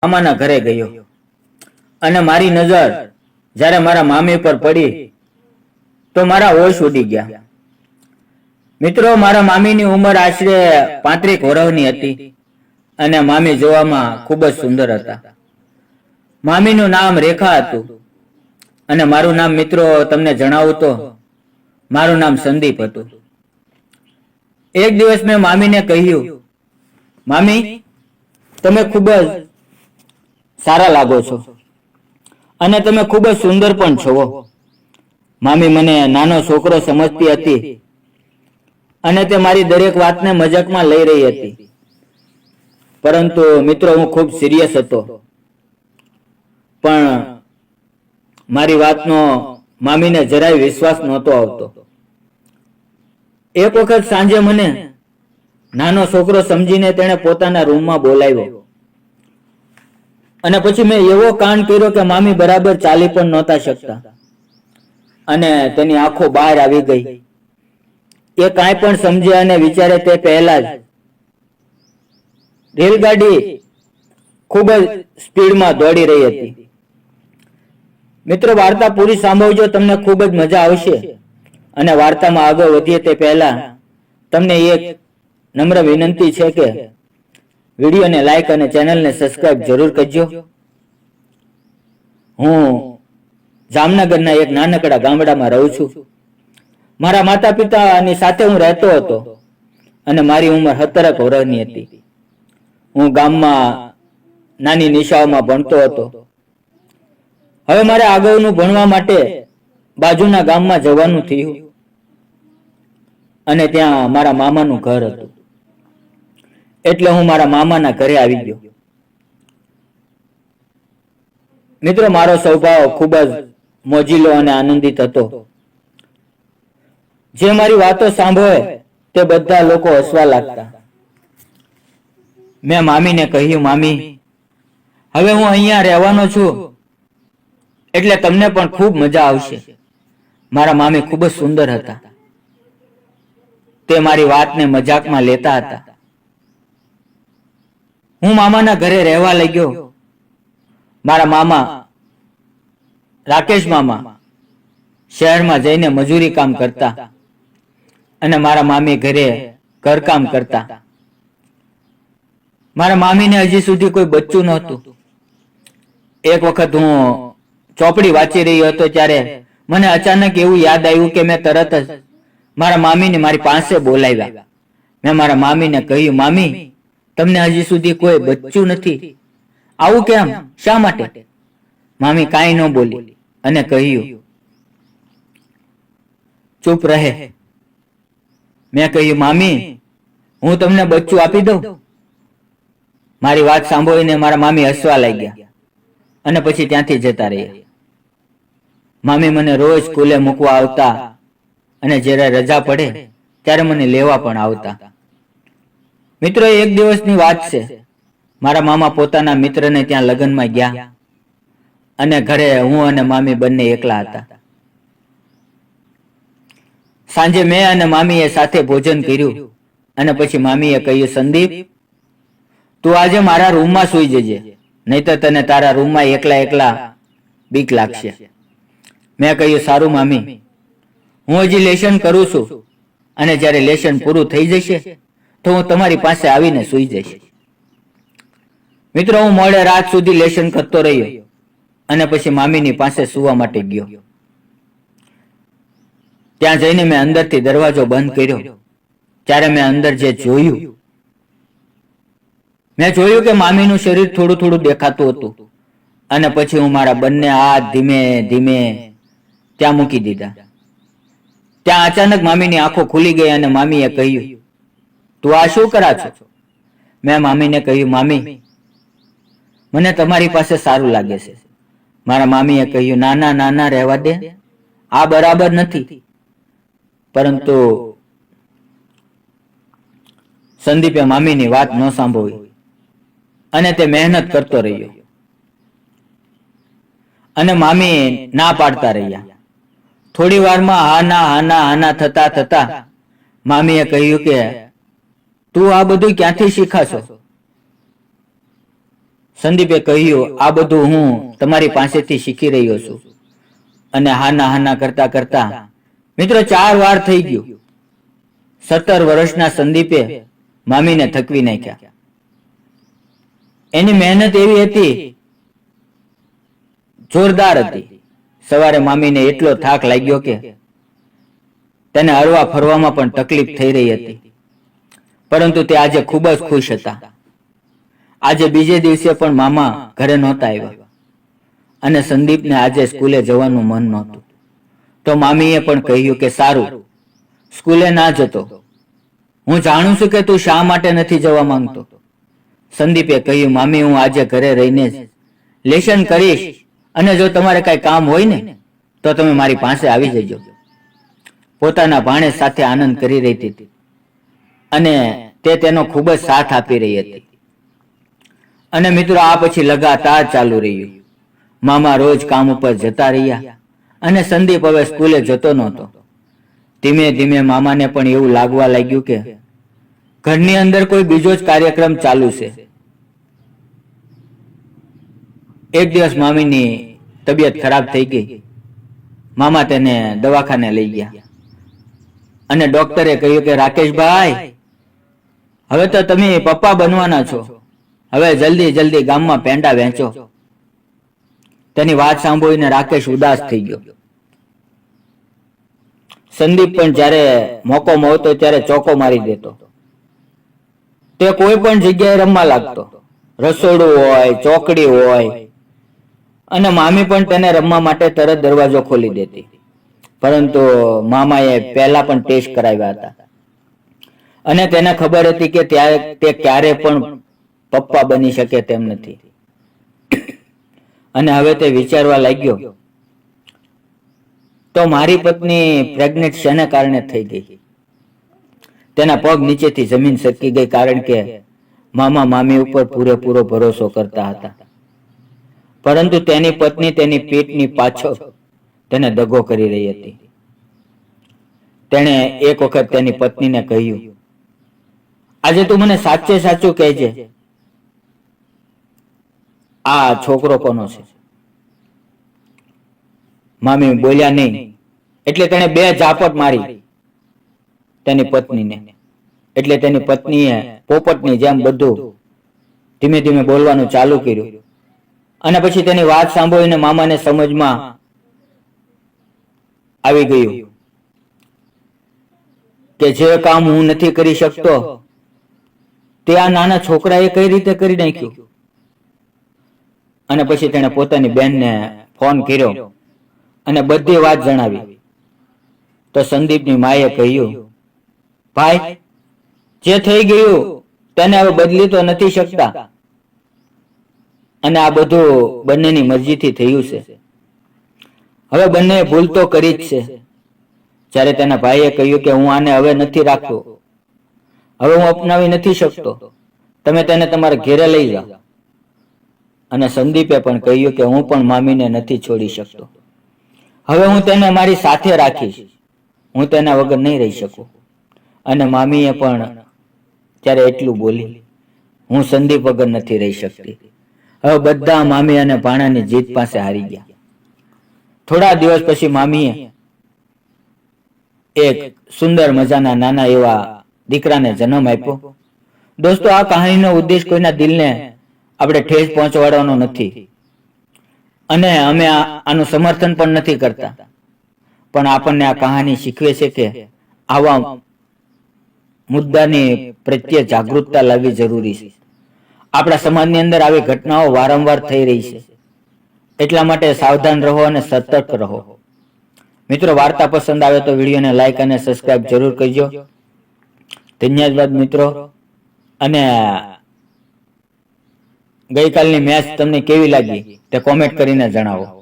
મામાના ઘરે ગયો અને મારી નજર જ્યારે મારા મામી પર પડી તો મારા હોશ ઉડી ગયા. મિત્રો, મારા મામીની ઉંમર આશરે 35 વર્ષની હતી અને મામી જોવામાં ખૂબ જ સુંદર હતા. મામીનું નામ રેખા હતું અને મારું નામ મિત્રો તમને જણાવું તો મારું નામ સંદીપ હતું. એક દિવસ મેં મામીને કહ્યું, મામી, તમે ખૂબ જ સારા લાગો છો અને તમે ખૂબ જ સુંદર પણ છો. મામી મને નાનો છોકરો સમજતી હતી અને તે મારી દરેક વાતને મજાકમાં લઈ રહી હતી, પરંતુ મિત્રો હું ખૂબ સિરિયસ હતો. પણ મારી વાતનો મામીને જરાય વિશ્વાસ નહોતો આવતો. એક વખત સાંજે મને નાનો છોકરો સમજીને તેણે પોતાના રૂમમાં બોલાવ્યો અને પછી મેં એવો કાંડ કર્યો કે મામી બરાબર ચાલી પણ નહોતા શકતા અને તેની આંખો બહાર આવી ગઈ. એ કાંઈ પણ સમજે અને વિચારે તે પહેલા જ રેલગાડી ખૂબ જ સ્પીડમાં દોડી રહી હતી. મિત્રો, વાર્તા પૂરી સાંભળજો, તમને ખૂબ જ મજા આવશે. અને વાર્તામાં આગળ વધીએ તે પહેલા તમને એક નમ્ર વિનંતી છે કે વિડીયોને લાઈક અને ચેનલને સબસ્ક્રાઇબ જરૂર કરજો. હું જામનગરના એક નાનકડા ગામડામાં રહું છું. મારા માતા પિતાની સાથે હું રહેતો હતો અને મારી ઉંમર 17 વર્ષની હતી. હું ગામમાં નાની નિશાળમાં ભણતો હતો. હવે મારે આગળનું ભણવા માટે બાજુના ગામમાં જવાનું થયું અને ત્યાં મારા મામાનું ઘર હતું, એટલે હું મારા મામાના ઘરે આવી ગયો. મિત્રો, મારો સ્વભાવ ખૂબ જ મોજીલો અને આનંદિત હતો. જે મારી વાતો સાંભળે તે બધા લોકો હસવા લાગતા. મેં મામીને કહ્યું, મામી, હવે હું અહીંયા રહેવાનો છું એટલે તમને પણ ખૂબ મજા આવશે. મારા મામી ખૂબ જ સુંદર હતા. તે મારી વાતને મજાકમાં લેતા હતા. હું મામાના ઘરે રહેવા લાગ્યો. મારા મામા રાકેશ મામા શહેરમાં જઈને મજૂરી કામ કરતા અને મારા મામી ઘરે ઘરકામ કરતા. મારા મામીને હજી સુધી કોઈ બચ્ચું નહોતું. એક વખત હું ચોપડી વાંચી રહ્યો હતો ત્યારે મને અચાનક એવું યાદ આવ્યું કે મેં તરત જ મારા મામીને મારી પાસે બોલાવ્યા. મેં મારા મામીને કહ્યું, મામી, તમને હજી સુધી કોઈ બચ્ચું નથી, આવું કેમ, શા માટે? મામી કાંઈ ન બોલી અને કહ્યું, ચૂપ રહે. મેં કહ્યું, મામી, હું તમને બચ્ચું આપી દઉં. મારી વાત સાંભળીને મારા મામી હસવા લાગ્યા અને પછી ત્યાંથી જતા રહ્યા. મામી મને રોજ સ્કૂલે મૂકવા આવતા અને જ્યારે રજા પડે ત્યારે મને લેવા પણ આવતા. મિત્રો, એક દિવસની વાત છે. મારા મામા પોતાના મિત્રને ત્યાં લગ્નમાં ગયા અને ઘરે હું અને મામી બંને એકલા હતા. સાંજે મેં અને મામીએ સાથે ભોજન કર્યું અને પછી મામીએ કહ્યું, સંદીપ, તું આજે મારા રૂમમાં સૂઈ જજે, નહીતર તને તારા રૂમમાં એકલા એકલા બીક લાગશે. મેં કહ્યું, સારું મામી, હું હજી લેશન કરું છું અને જ્યારે લેશન પૂરું થઈ જશે તો હું તમારી પાસે આવીને સૂઈ જઈશ. મિત્રો, હું મોડે રાત સુધી લેશન કરતો રહ્યો અને પછી મામીની પાસે સૂવા માટે ગયો. ત્યાં જઈને મેં અંદરથી દરવાજો બંધ કર્યો. ત્યારે મેં અંદર જે જોયું, મેં જોયું કે મામીનું શરીર થોડું થોડું દેખાતું હતું અને પછી હું મારા બંને હાથ ધીમે ધીમે ત્યાં મૂકી દીધા. ત્યાં અચાનક મામીની આંખો ખુલી ગઈ અને મામીએ કહ્યું, તું આ શું કરા છો? મેં મામીને કહ્યું, મામી, મને તમારી પાસે સારું લાગે છે. મારા મામીએ કહ્યું, ના ના ના, રહેવા દે, આ બરાબર નથી. પરંતુ સંદીપે મામીની વાત ન સાંભળી અને તે મહેનત કરતો રહ્યો અને મામી ના પાડતા રહ્યા. થોડી વારમાં હાના હાના હાના થતા થતા મામીએ કહ્યું કે તું આ બધું ક્યાંથી શીખાશો? સંદીપે કહ્યું, આ બધું હું તમારી પાસેથી શીખી રહ્યો છું. અને હાના હાના કરતા કરતા મિત્રો 4 વાર થઈ ગયું. 17 વર્ષના સંદીપે મામીને થકવી નાખ્યા. એની મહેનત એવી હતી, જોરદાર હતી. સવારે મામીને એટલો થાક લાગ્યો કે તેને હરવા ફરવામાં પણ તકલીફ થઈ રહી હતી. પરંતુ તે આજે ખૂબ જ ખુશ હતા. આજે બીજે દિવસે પણ મામા ઘરે નહોતા આવ્યા અને સંદીપને આજે સ્કૂલે જવાનું મન નહોતું. તો મામીએ પણ કહ્યું કે સારું, સ્કૂલે ના જતો. હું જાણું છું કે તું શા માટે નથી જવા માંગતો. સંદીપે કહ્યું, મામી હું આજે ઘરે રહીને જ લેસન કરીશ અને જો તમારે કઈ કામ હોય ને તો તમે મારી પાસે આવી જજો. પોતાના ભાણેજ સાથે આનંદ કરી રહી હતી અને તે તેનો ખૂબ જ સાથ આપી રહી હતી. અને મિત્રો આ પછી લગાતાર ચાલુ રહ્યું. મામા રોજ કામ ઉપર જતા રહ્યા અને સંદીપ હવે સ્કૂલે જતો નહોતો. ધીમે ધીમે મામાને પણ એવું લાગવા લાગ્યું કે ઘરની અંદર કોઈ બીજો જ કાર્યક્રમ ચાલુ છે. એક દિવસ મામીની તબિયત ખરાબ થઈ ગઈ. મામા તેને દવાખાને લઈ ગયા અને ડોક્ટરે કહ્યું કે રાકેશભાઈ, હવે તો તમે પપ્પા બનવાના છો. હવે જલ્દી જલ્દી ગામમાં પેંડા વેચો. તેની વાત સાંભળીને રાકેશ ઉદાસ થઈ ગયો. સંદીપ પણ જ્યારે મોકો મળતો ત્યારે ચોકો મારી દેતો. તે કોઈ પણ જગ્યાએ રમવા લાગતો. રસોડું હોય, ચોકડી હોય, અને મામી પણ તેને રમવા માટે તરત દરવાજો ખોલી દેતી. પરંતુ મામાએ પહેલા પણ ટેસ્ટ કરાવ્યા હતા અને તેને ખબર હતી કે તે ક્યારે પણ પપ્પા બની શકે તેમ નથી. અને હવે તે વિચારવા લાગ્યો, તો મારી પત્ની પ્રેગ્નેન્ટ શેને કારણે થઈ ગઈ? તેના પગ નીચેથી જમીન સરકી ગઈ, કારણ કે મામા મામી ઉપર પૂરેપૂરો ભરોસો કરતા હતા. પરંતુ તેની પત્ની તેની પીઠની પાછળ તેને દગો કરી રહી હતી. તેણે એક વખત તેની પત્નીને કહ્યું, આજે તું મને સાચે સાચું કહેજે, આ છોકરો કોનો છે? મામી બોલ્યા નહીં એટલે તેણે 2 ઝાપટ મારી તેની પત્નીને. એટલે તેની પત્નીએ પોપટની જેમ બધું ધીમે ધીમે બોલવાનું ચાલુ કર્યું. અને પછી તેની વાત સાંભળીને મામાને સમજમાં આવી ગયું કે જે કામ હું નથી કરી શકતો તે આ નાના છોકરાએ કઈ રીતે કરી નાખ્યું. અને પછી તેણે પોતાની બહેનને ફોન કર્યો અને બધી વાત જણાવી. તો સંદીપની માએ કહ્યું, ભાઈ, જે થઈ ગયું તેને હવે બદલી તો નથી શકતા અને આ બધું બંનેની મરજીથી થયું છે. હવે બંને ભૂલ તો કરી જ છે. જ્યારે તેના ભાઈએ કહ્યું કે હું આને હવે નથી રાખતો, હવે હું અપનાવી નથી શકતો, તમે તેને તમારા ઘેરે લઈ જાઓ. અને સંદીપે પણ કહ્યું કે હું પણ મામીને નથી છોડી શકતો. હવે હું તેને મારી સાથે રાખીશ, હું તેના વગર નહીં રહી શકું. અને મામીએ પણ ત્યારે એટલું બોલી, હું સંદીપ વગર નથી રહી શકતી. હવે બધા મામી અને ભાણાની જીત પાસે હારી ગયા. થોડા દિવસ પછી મામીએ એક સુંદર મજાના નાના એવા દીકરાને જન્મ આપ્યો. દોસ્તો, આ કહાનીનો ઉદ્દેશ કોઈના દિલને આપણે ઠેસ પહોંચવાડવાનો નથી અને અમે આનું સમર્થન પણ નથી કરતા. પણ આપણને આ કહાની શીખવે છે કે આવા મુદ્દાની પ્રત્યે જાગૃતતા લાવવી જરૂરી છે. આપણા સમાજની અંદર આવી ઘટનાઓ વારંવાર થઈ રહી છે. એટલા માટે સાવધાન રહો અને સતર્ક રહો. મિત્રો, વાર્તા પસંદ આવે તો વિડીયોને લાઈક અને સબસ્ક્રાઇબ જરૂર કરજો. ધન્યવાદ મિત્રો. અને ગઈકાલની મેચ તમને કેવી લાગી તે કોમેન્ટ કરીને જણાવો.